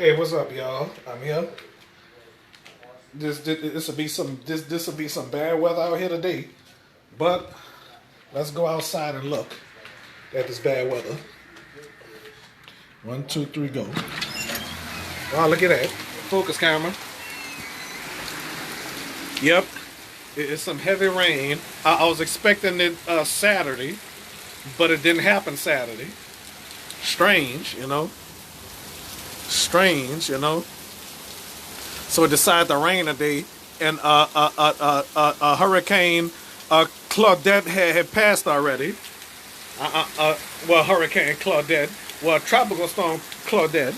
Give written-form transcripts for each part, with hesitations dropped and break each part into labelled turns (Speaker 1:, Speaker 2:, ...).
Speaker 1: Hey, what's up, y'all? I'm here. This will be some bad weather out here today, but let's go outside and look at this bad weather. 1, 2, 3, go! Wow, look at that! Focus camera. Yep, it's some heavy rain. I was expecting it Saturday, but it didn't happen Saturday. Strange, you know. Strange, you know. So it decided to rain today, and Hurricane Claudette had passed already. Well, Hurricane Claudette, well, Tropical Storm Claudette.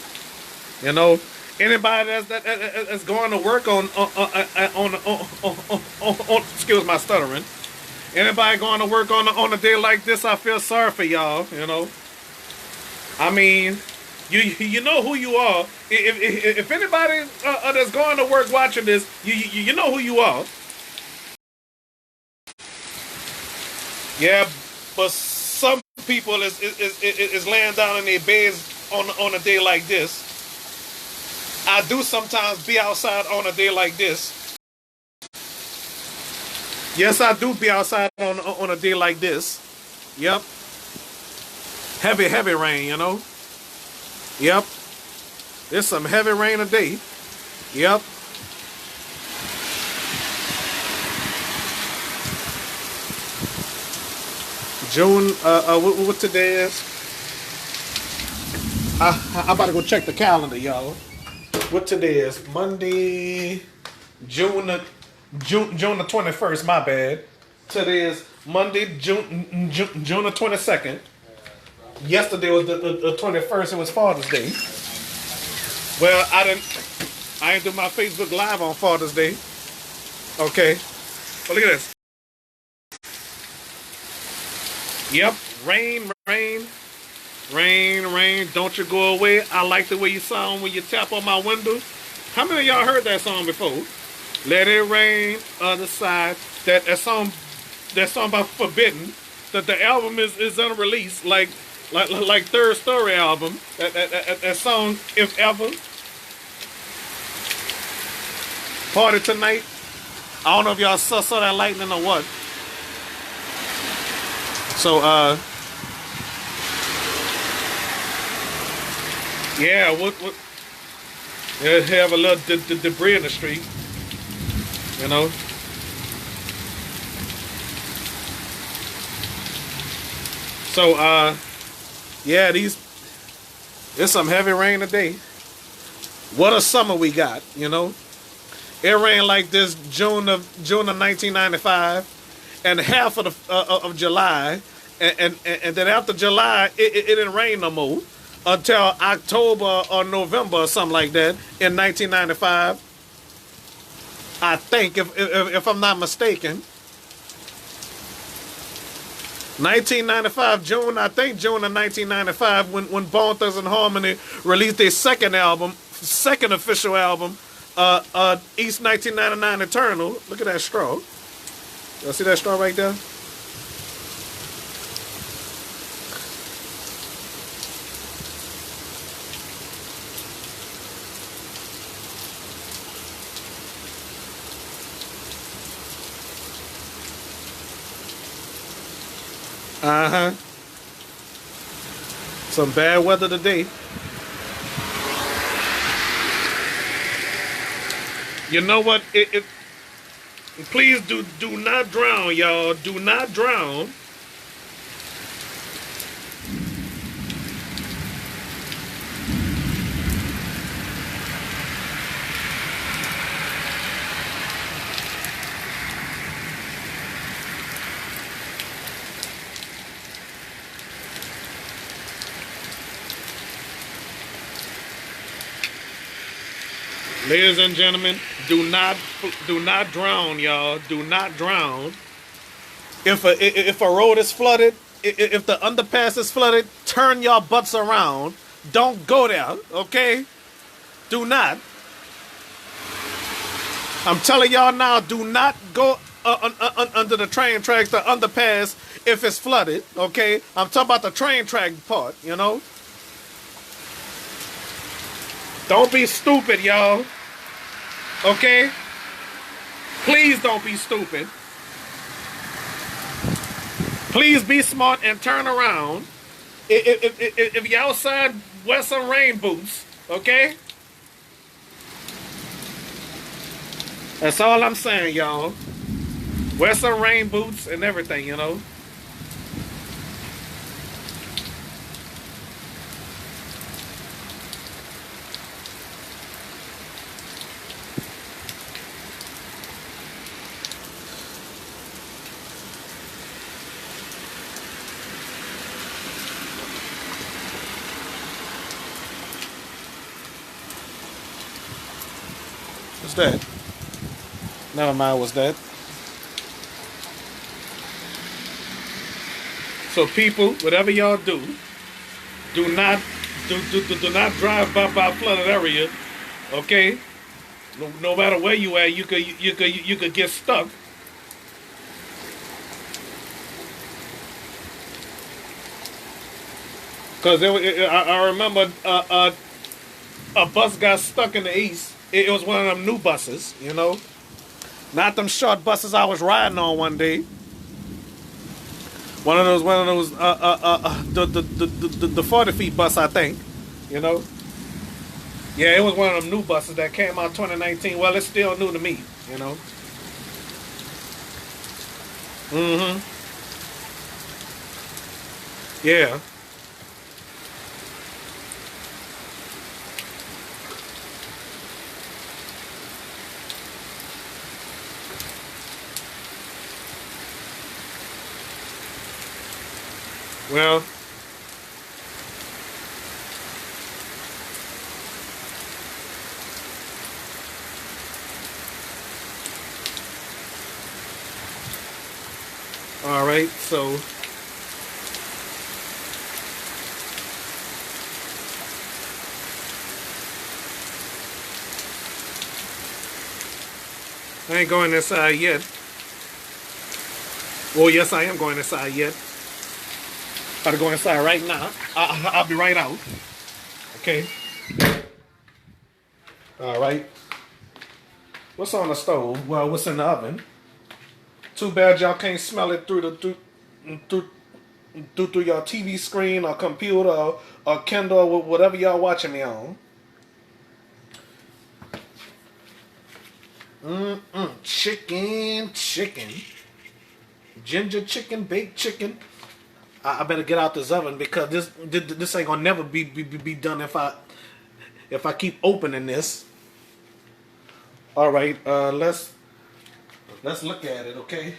Speaker 1: You know, anybody that's going to work on excuse my stuttering. Anybody going to work on a day like this, I feel sorry for y'all. You know, I mean. You know who you are. If anybody that's going to work watching this, you know who you are. Yeah, but some people is laying down in their beds on a day like this. I do sometimes be outside on a day like this. Yes, I do be outside on a day like this. Yep. Heavy rain, you know. Yep. There's some heavy rain today. Yep. June, what today is? I'm about to go check the calendar, y'all. What today is? Monday, June the 21st, my bad. Today is Monday, June the 22nd. Yesterday was the 21st. It was Father's Day. Well, I didn't do my Facebook Live on Father's Day. Okay. Well, look at this. Yep. Rain. Don't you go away. I like the way you sound when you tap on my window. How many of y'all heard that song before? Let it rain. Other side. That song by Forbidden. That the album is unreleased. Like Third Story album, that song If Ever, Party Tonight. I don't know if y'all saw that lightning or what. So yeah, what they have a little debris in the street, you know. So yeah, it's some heavy rain today. What a summer we got, you know. It rained like this June of 1995, and half of July, and then after July, it didn't rain no more until October or November or something like that in 1995. I think, if I'm not mistaken. 1995, June of 1995, when Bone Thugs and Harmony released their second official album, East 1999 Eternal. Look at that straw. Y'all see that straw right there? Uh-huh. Some bad weather today. You know what? Please do not drown, y'all. Do not drown. Ladies and gentlemen, do not drown, y'all. Do not drown. If a road is flooded, if the underpass is flooded, turn your butts around. Don't go there, okay? Do not. I'm telling y'all now, do not go under the train tracks, the underpass, if it's flooded, okay? I'm talking about the train track part, you know? Don't be stupid, y'all. Okay? Please don't be stupid. Please be smart and turn around. If you're outside, wear some rain boots. Okay? That's all I'm saying, y'all. Wear some rain boots and everything, you know. What's that? Never mind, what's that? So people, whatever y'all do, do not do not drive by a flooded area, okay? No matter where you at, you could get stuck. Cause I remember a bus got stuck in the east. It was one of them new buses, you know, not them short buses I was riding on one day. One of those, the 40 feet bus, I think, you know. Yeah, it was one of them new buses that came out 2019. Well, it's still new to me, you know. Mm-hmm. Yeah. Well, all right, so I ain't going inside yet. Well, yes, I am going inside yet. Gotta go inside right now. I'll be right out. Okay. All right. What's on the stove? Well, what's in the oven? Too bad y'all can't smell it through your TV screen or computer or Kindle or whatever y'all watching me on. Chicken. Ginger chicken, baked chicken. I better get out this oven because this ain't gonna never be done if I keep opening this. All right, let's look at it, okay?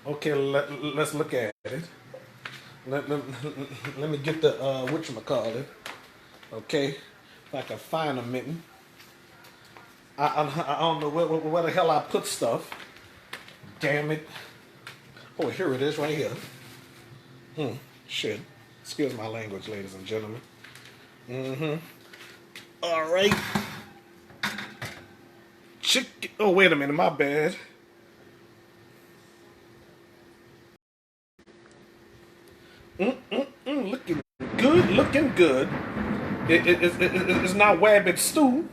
Speaker 1: Okay, let's look at it. Let me get the whatchamacallit. Okay, if I can find a mitten. I don't know where the hell I put stuff. Damn it. Oh, here it is right here. Shit. Excuse my language, ladies and gentlemen. All right. Chicken. Oh, wait a minute. My bad. Looking good. Looking good. It's not wabbit stew.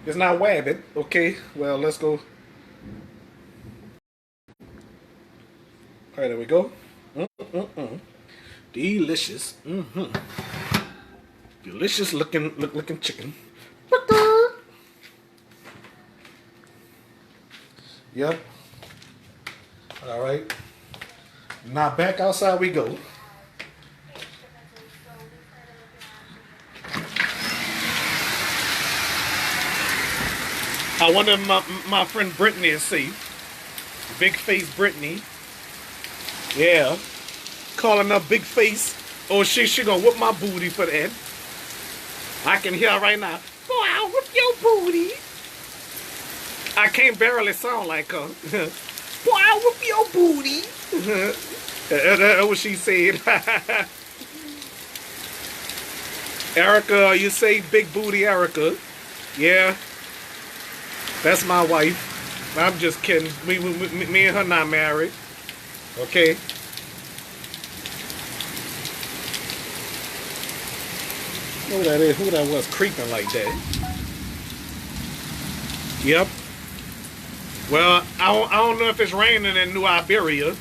Speaker 1: It's not wabbit. Okay. Well, let's go. All right, there we go. Delicious. Delicious looking chicken. Yep. All right. Now back outside we go. I wonder if my friend Brittany is safe. Big face Brittany. Yeah. Calling up big face. Oh, she gonna whoop my booty for that. I can hear her right now. Boy, I'll whoop your booty. I can't barely sound like her. Boy, I'll whoop your booty. That's what she said. Erica, you say big booty Erica. Yeah. That's my wife. I'm just kidding. Me and her not married. Okay. Who that is? Who that was creeping like that? Yep. Well, I don't know if it's raining in New Iberia,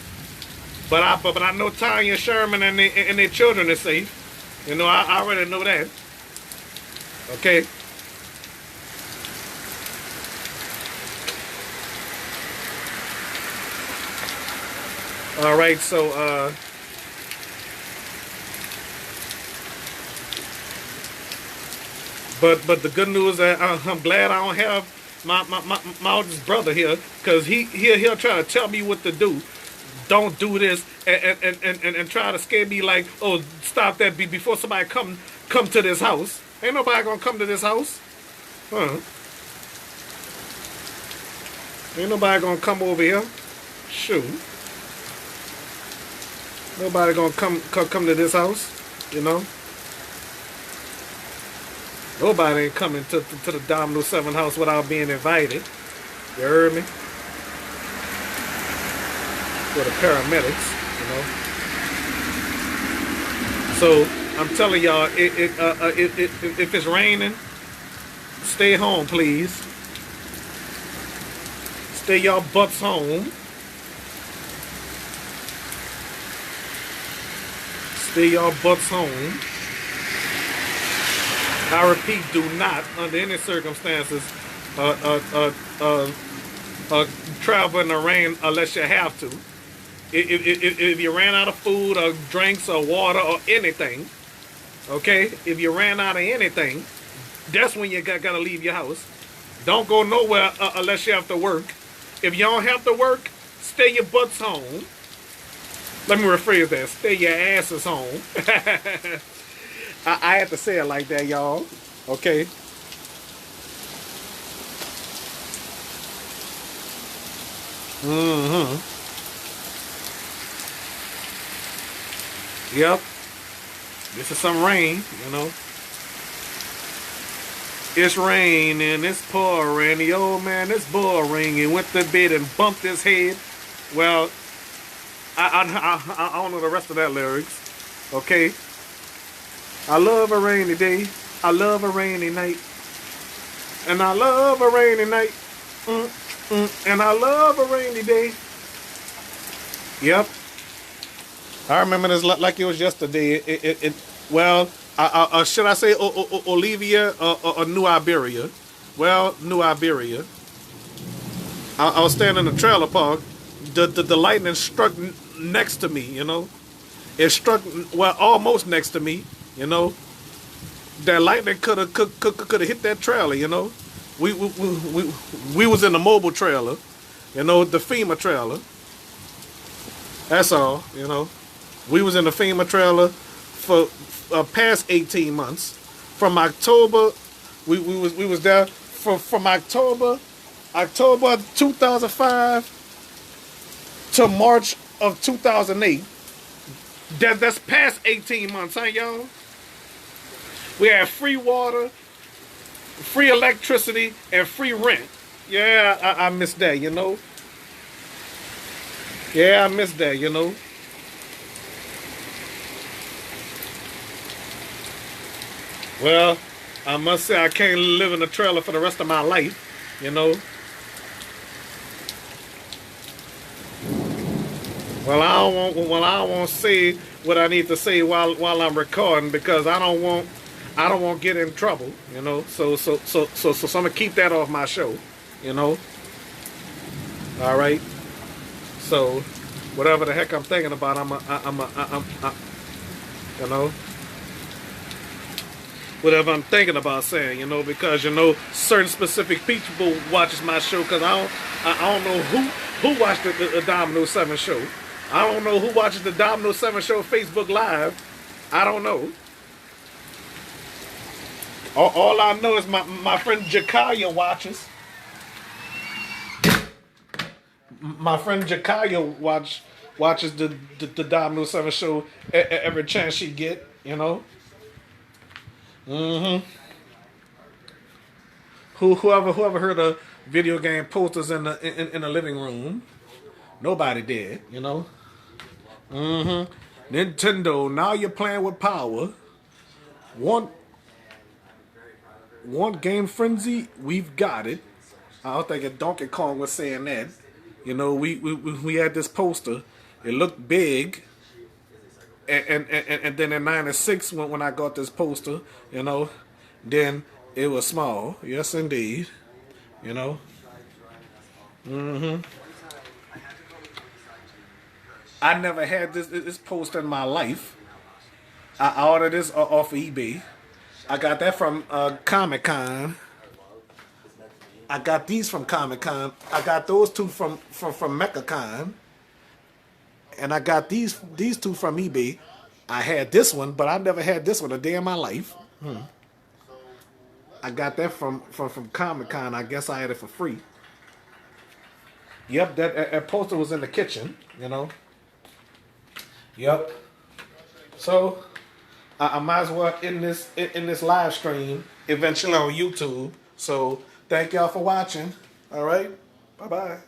Speaker 1: but I know Tanya Sherman and their children are safe. You know, I already know that. Okay. All right. So but the good news that I'm glad I don't have my oldest brother here, because he'll try to tell me what to do. Don't do this and try to scare me like, oh, stop that before somebody come to this house. Ain't nobody gonna come to this house. Huh. Ain't nobody gonna come over here. Shoot. Nobody gonna come to this house, you know. Nobody ain't coming to the Domino 7 house without being invited. You heard me? For the paramedics, you know. So I'm telling y'all, if it's raining, stay home, please. Stay y'all butts home. Stay y'all butts home. I repeat, do not, under any circumstances, travel in the rain unless you have to. If you ran out of food or drinks or water or anything, okay? If you ran out of anything, that's when you gotta leave your house. Don't go nowhere unless you have to work. If you don't have to work, stay your butts home. Let me rephrase that. Stay your asses home. I had to say it like that, y'all. Okay? Mm-hmm. Yep. This is some rain, you know. It's raining, it's pouring. The old man is boring. He went to bed and bumped his head. Well, I don't know the rest of that lyrics. Okay? I love a rainy day. I love a rainy night. And I love a rainy night. And I love a rainy day. Yep. I remember this like it was yesterday. Well, should I say Olivia or New Iberia? Well, New Iberia. I was standing in the trailer park. The lightning struck next to me, you know. It struck, well, almost next to me, you know. That lightning could have hit that trailer, you know. We was in the mobile trailer, you know, the FEMA trailer. That's all, you know. We was in the FEMA trailer for past 18 months. From October, we was there from October 2005 to March of 2008. That's past 18 months, huh, y'all? We had free water, free electricity, and free rent. Yeah, I miss that, you know. Yeah, I miss that, you know. Well, I must say I can't live in a trailer for the rest of my life, you know. Well, I don't want to say what I need to say while I'm recording, because I don't want to get in trouble, you know. So I'm gonna keep that off my show, you know. All right. So whatever the heck I'm thinking about, I'm you know. Whatever I'm thinking about saying, you know, because, you know, certain specific people watches my show, because I don't know who watched the Domino 7 show. I don't know who watches the Domino 7 show Facebook Live. I don't know. All I know is my friend Jakaya watches. My friend Jakaya watches the Domino 7 show every chance she get, you know. Mm-hmm. Whoever heard of video game posters in the living room? Nobody did, you know. Mm-hmm. Nintendo, now you're playing with power. Want Game Frenzy? We've got it. I don't think a Donkey Kong was saying that. You know, we had this poster. It looked big. And then in '96 when I got this poster, you know, then it was small. Yes, indeed. You know. I never had this poster in my life. I ordered this off of eBay. I got that from Comic Con. I got these from Comic Con. I got those two from MechaCon. And I got these two from eBay. I had this one, but I never had this one a day in my life. I got that from Comic Con. I guess I had it for free. Yep, that poster was in the kitchen. You know. Yep. So I might as well end this live stream eventually on YouTube. So thank y'all for watching. All right. Bye bye.